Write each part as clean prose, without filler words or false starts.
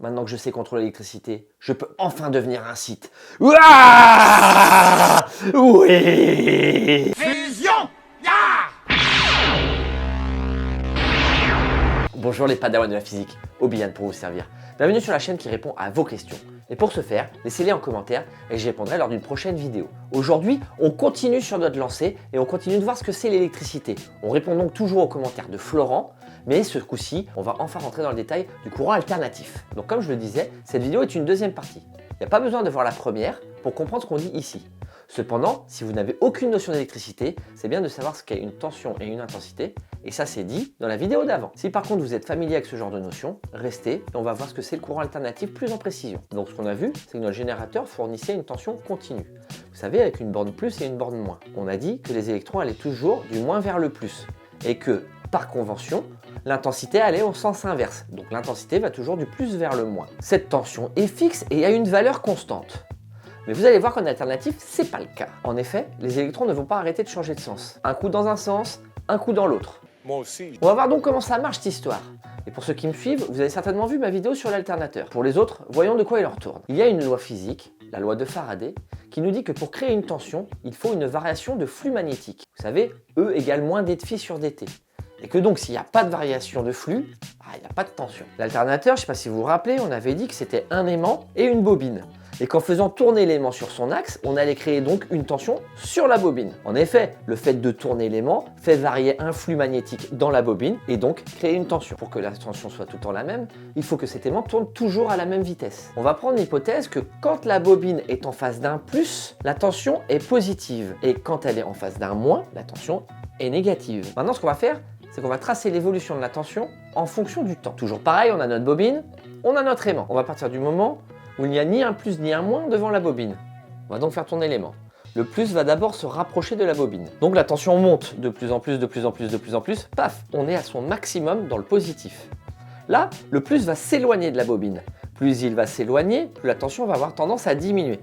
Maintenant que je sais contrôler l'électricité, je peux enfin devenir un site. Ouah, oui. Fusion! Yeah! Bonjour les padawans de la physique, Obian pour vous servir. Bienvenue sur la chaîne qui répond à vos questions. Et pour ce faire, laissez-les en commentaire et j'y répondrai lors d'une prochaine vidéo. Aujourd'hui, on continue sur notre lancée et on continue de voir ce que c'est l'électricité. On répond donc toujours aux commentaires de Florent, mais ce coup-ci, on va enfin rentrer dans le détail du courant alternatif. Donc comme je le disais, cette vidéo est une deuxième partie. Il n'y a pas besoin de voir la première pour comprendre ce qu'on dit ici. Cependant, si vous n'avez aucune notion d'électricité, c'est bien de savoir ce qu'est une tension et une intensité, et ça c'est dit dans la vidéo d'avant. Si par contre vous êtes familier avec ce genre de notions, restez et on va voir ce que c'est le courant alternatif plus en précision. Donc ce qu'on a vu, c'est que notre générateur fournissait une tension continue. Vous savez, avec une borne plus et une borne moins. On a dit que les électrons allaient toujours du moins vers le plus, et que, par convention, l'intensité allait au sens inverse. Donc l'intensité va toujours du plus vers le moins. Cette tension est fixe et a une valeur constante. Mais vous allez voir qu'en alternatif, c'est pas le cas. En effet, les électrons ne vont pas arrêter de changer de sens. Un coup dans un sens, un coup dans l'autre. Moi aussi. On va voir donc comment ça marche cette histoire. Et pour ceux qui me suivent, vous avez certainement vu ma vidéo sur l'alternateur. Pour les autres, voyons de quoi il en retourne. Il y a une loi physique, la loi de Faraday, qui nous dit que pour créer une tension, il faut une variation de flux magnétique. Vous savez, E égale moins dφ sur dt. Et que donc s'il n'y a pas de variation de flux, il n'y a pas de tension. L'alternateur, je ne sais pas si vous vous rappelez, on avait dit que c'était un aimant et une bobine. Et qu'en faisant tourner l'aimant sur son axe, on allait créer donc une tension sur la bobine. En effet, le fait de tourner l'aimant fait varier un flux magnétique dans la bobine et donc créer une tension. Pour que la tension soit tout le temps la même, il faut que cet aimant tourne toujours à la même vitesse. On va prendre l'hypothèse que quand la bobine est en phase d'un plus, la tension est positive. Et quand elle est en phase d'un moins, la tension est négative. Maintenant, ce qu'on va faire, c'est qu'on va tracer l'évolution de la tension en fonction du temps. Toujours pareil, on a notre bobine, on a notre aimant. On va partir du moment où il n'y a ni un plus ni un moins devant la bobine. On va donc faire tourner l'aimant. Le plus va d'abord se rapprocher de la bobine. Donc la tension monte de plus en plus, de plus en plus, de plus en plus. Paf, on est à son maximum dans le positif. Là, le plus va s'éloigner de la bobine. Plus il va s'éloigner, plus la tension va avoir tendance à diminuer.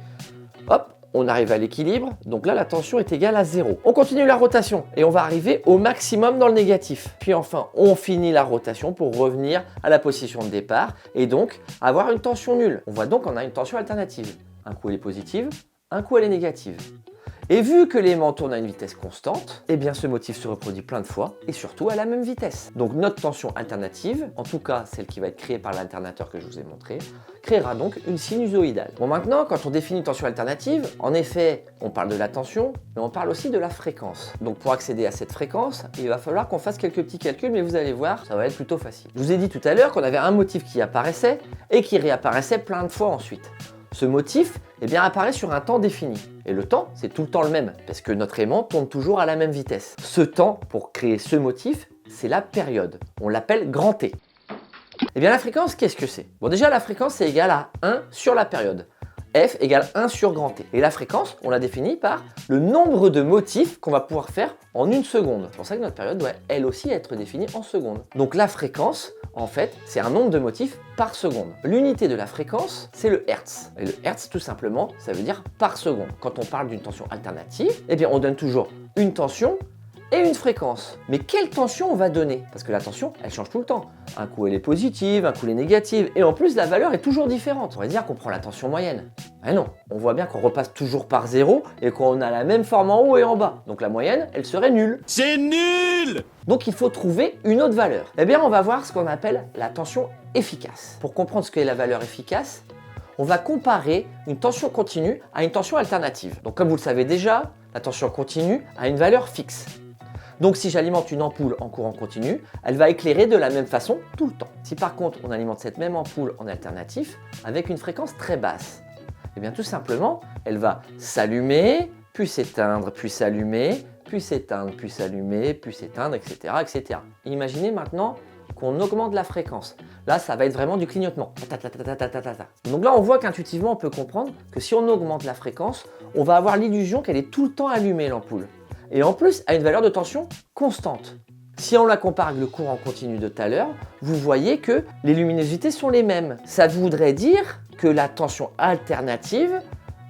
Hop, on arrive à l'équilibre, donc là la tension est égale à 0. On continue la rotation et on va arriver au maximum dans le négatif. Puis enfin, on finit la rotation pour revenir à la position de départ et donc avoir une tension nulle. On voit donc qu'on a une tension alternative. Un coup elle est positive, un coup elle est négative. Et vu que l'aimant tourne à une vitesse constante, eh bien ce motif se reproduit plein de fois et surtout à la même vitesse. Donc notre tension alternative, en tout cas celle qui va être créée par l'alternateur que je vous ai montré, créera donc une sinusoïdale. Bon maintenant, quand on définit une tension alternative, en effet, on parle de la tension, mais on parle aussi de la fréquence. Donc pour accéder à cette fréquence, il va falloir qu'on fasse quelques petits calculs, mais vous allez voir, ça va être plutôt facile. Je vous ai dit tout à l'heure qu'on avait un motif qui apparaissait et qui réapparaissait plein de fois ensuite. Ce motif apparaît sur un temps défini. Et le temps, c'est tout le temps le même, parce que notre aimant tourne toujours à la même vitesse. Ce temps, pour créer ce motif, c'est la période. On l'appelle grand T. Eh bien la fréquence, qu'est-ce que c'est? Bon déjà, la fréquence, c'est égal à 1 sur la période. F égale 1 sur grand T. Et la fréquence, on la définit par le nombre de motifs qu'on va pouvoir faire en une seconde. C'est pour ça que notre période doit elle aussi être définie en secondes. Donc la fréquence, en fait, c'est un nombre de motifs par seconde. L'unité de la fréquence, c'est le Hertz. Et le Hertz, tout simplement, ça veut dire par seconde. Quand on parle d'une tension alternative, eh bien on donne toujours une tension et une fréquence. Mais quelle tension on va donner? Parce que la tension, elle change tout le temps. Un coup elle est positive, un coup elle est négative, et en plus la valeur est toujours différente. On va dire qu'on prend la tension moyenne. Mais non, on voit bien qu'on repasse toujours par 0 et qu'on a la même forme en haut et en bas. Donc la moyenne, elle serait nulle. C'est nul! Donc il faut trouver une autre valeur. Eh bien on va voir ce qu'on appelle la tension efficace. Pour comprendre ce qu'est la valeur efficace, on va comparer une tension continue à une tension alternative. Donc comme vous le savez déjà, la tension continue a une valeur fixe. Donc si j'alimente une ampoule en courant continu, elle va éclairer de la même façon tout le temps. Si par contre on alimente cette même ampoule en alternatif avec une fréquence très basse, eh bien tout simplement elle va s'allumer, puis s'éteindre, puis s'allumer, puis s'éteindre, puis s'allumer, puis s'éteindre, etc., etc. Imaginez maintenant qu'on augmente la fréquence. Là, ça va être vraiment du clignotement. Donc là, on voit qu'intuitivement, on peut comprendre que si on augmente la fréquence, on va avoir l'illusion qu'elle est tout le temps allumée, l'ampoule. Et en plus, à une valeur de tension constante. Si on la compare avec le courant continu de tout à l'heure, vous voyez que les luminosités sont les mêmes. Ça voudrait dire que la tension alternative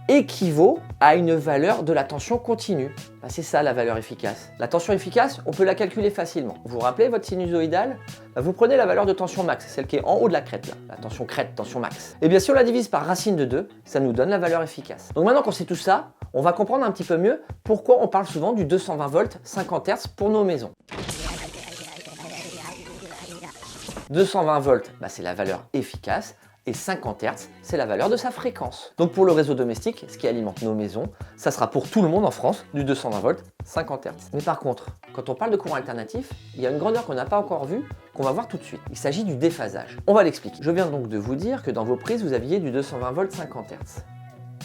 équivaut à une valeur de la tension continue. Ben, c'est ça la valeur efficace. La tension efficace, on peut la calculer facilement. Vous vous rappelez votre sinusoïdale? Ben, vous prenez la valeur de tension max, celle qui est en haut de la crête, là, la tension crête, tension max. Et bien si on la divise par racine de 2, ça nous donne la valeur efficace. Donc maintenant qu'on sait tout ça, on va comprendre un petit peu mieux pourquoi on parle souvent du 220 volts 50 Hz pour nos maisons. 220 volts, bah c'est la valeur efficace, et 50 Hz, c'est la valeur de sa fréquence. Donc pour le réseau domestique, ce qui alimente nos maisons, ça sera pour tout le monde en France du 220 volts 50 Hz. Mais par contre, quand on parle de courant alternatif, il y a une grandeur qu'on n'a pas encore vue, qu'on va voir tout de suite. Il s'agit du déphasage. On va l'expliquer. Je viens donc de vous dire que dans vos prises, vous aviez du 220 volts 50 Hz.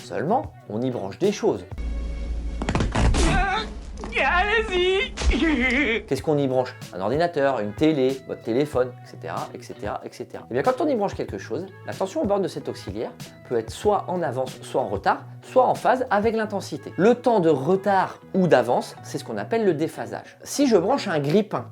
Seulement, on y branche des choses. Allez-y. Qu'est-ce qu'on y branche? Un ordinateur, une télé, votre téléphone, etc., etc., etc. Et bien quand on y branche quelque chose, la tension aux bornes de cet auxiliaire peut être soit en avance, soit en retard, soit en phase avec l'intensité. Le temps de retard ou d'avance, c'est ce qu'on appelle le déphasage. Si je branche un grille-pain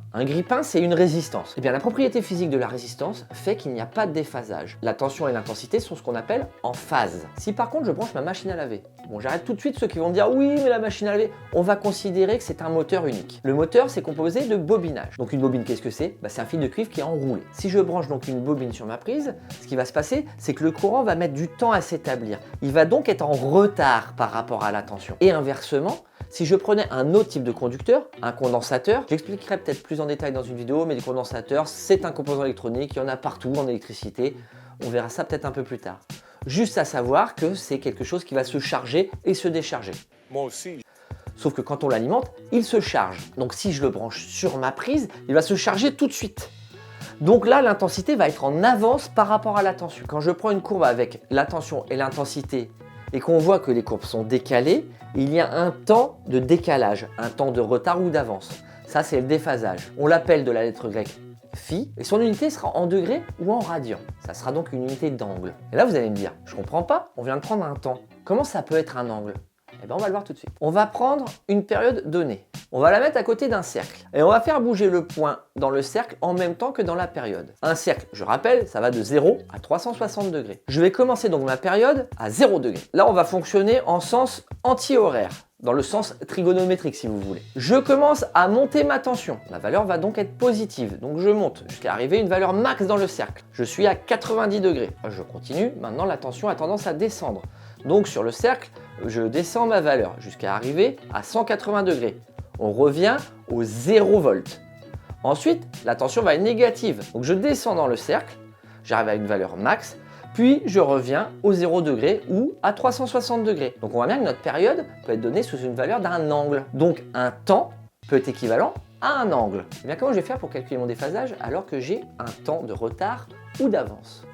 c'est une résistance. Et bien la propriété physique de la résistance fait qu'il n'y a pas de déphasage. La tension et l'intensité sont ce qu'on appelle en phase. Si par contre je branche ma machine à laver, bon j'arrête tout de suite ceux qui vont me dire oui mais la machine à laver, on va considérer que c'est un moteur unique. Le moteur c'est composé de bobinage. Donc une bobine qu'est-ce que c'est? C'est un fil de cuivre qui est enroulé. Si je branche donc une bobine sur ma prise, ce qui va se passer c'est que le courant va mettre du temps à s'établir. Il va donc être en retard par rapport à la tension. Et inversement, si je prenais un autre type de conducteur, un condensateur, j'expliquerai peut-être plus en détail dans une vidéo, mais les condensateurs, c'est un composant électronique, il y en a partout en électricité. On verra ça peut-être un peu plus tard. Juste à savoir que c'est quelque chose qui va se charger et se décharger. Moi aussi. Sauf que quand on l'alimente, il se charge. Donc si je le branche sur ma prise, il va se charger tout de suite. Donc là, l'intensité va être en avance par rapport à la tension. Quand je prends une courbe avec la tension et l'intensité et qu'on voit que les courbes sont décalées, il y a un temps de décalage, un temps de retard ou d'avance. Ça, c'est le déphasage. On l'appelle de la lettre grecque phi et son unité sera en degrés ou en radians. Ça sera donc une unité d'angle. Et là, vous allez me dire, je comprends pas, on vient de prendre un temps. Comment ça peut être un angle? Eh bien, on va le voir tout de suite. On va prendre une période donnée. On va la mettre à côté d'un cercle. Et on va faire bouger le point dans le cercle en même temps que dans la période. Un cercle, je rappelle, ça va de 0 à 360 degrés. Je vais commencer donc ma période à 0 degré. Là, on va fonctionner en sens anti-horaire, dans le sens trigonométrique si vous voulez. Je commence à monter ma tension. Ma valeur va donc être positive. Donc je monte jusqu'à arriver à une valeur max dans le cercle. Je suis à 90 degrés. Je continue. Maintenant, la tension a tendance à descendre. Donc sur le cercle, je descends ma valeur jusqu'à arriver à 180 degrés. On revient au 0 volt. Ensuite, la tension va être négative. Donc je descends dans le cercle, j'arrive à une valeur max, puis je reviens au 0 degré ou à 360 degrés. Donc on voit bien que notre période peut être donnée sous une valeur d'un angle. Donc un temps peut être équivalent à un angle. Et bien comment je vais faire pour calculer mon déphasage alors que j'ai un temps de retard ou d'avance?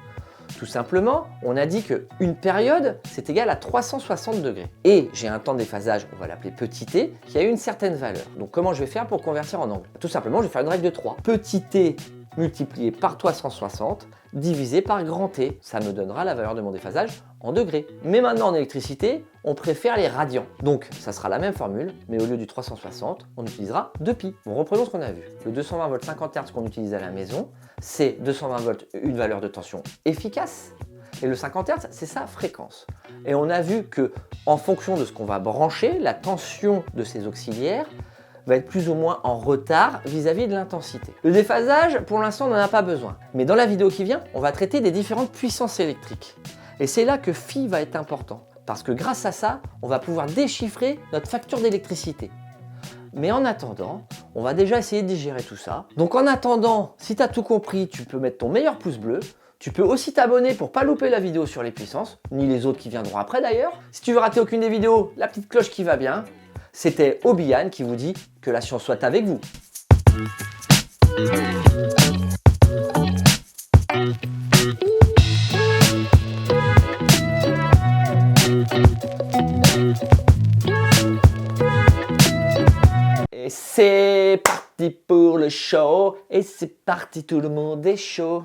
Tout simplement, on a dit qu'une période, c'est égal à 360 degrés. Et j'ai un temps de déphasage, on va l'appeler petit t, qui a une certaine valeur. Donc comment je vais faire pour convertir en angle? Tout simplement, je vais faire une règle de 3. Petit t multiplié par 360 divisé par grand T. Ça me donnera la valeur de mon déphasage en degrés. Mais maintenant en électricité, on préfère les radians. Donc ça sera la même formule, mais au lieu du 360, on utilisera 2pi. Bon, reprenons ce qu'on a vu. Le 220 volts 50 Hz qu'on utilise à la maison, c'est 220 volts, une valeur de tension efficace. Et le 50 Hz, c'est sa fréquence. Et on a vu que en fonction de ce qu'on va brancher, la tension de ces auxiliaires va être plus ou moins en retard vis-à-vis de l'intensité. Le déphasage, pour l'instant, on n'en a pas besoin. Mais dans la vidéo qui vient, on va traiter des différentes puissances électriques. Et c'est là que phi va être important. Parce que grâce à ça, on va pouvoir déchiffrer notre facture d'électricité. Mais en attendant, on va déjà essayer de digérer tout ça. Donc en attendant, si tu as tout compris, tu peux mettre ton meilleur pouce bleu. Tu peux aussi t'abonner pour pas louper la vidéo sur les puissances, ni les autres qui viendront après d'ailleurs. Si tu veux rater aucune des vidéos, la petite cloche qui va bien. C'était Obian qui vous dit que la science soit avec vous. Et c'est parti pour le show, et c'est parti, tout le monde est chaud.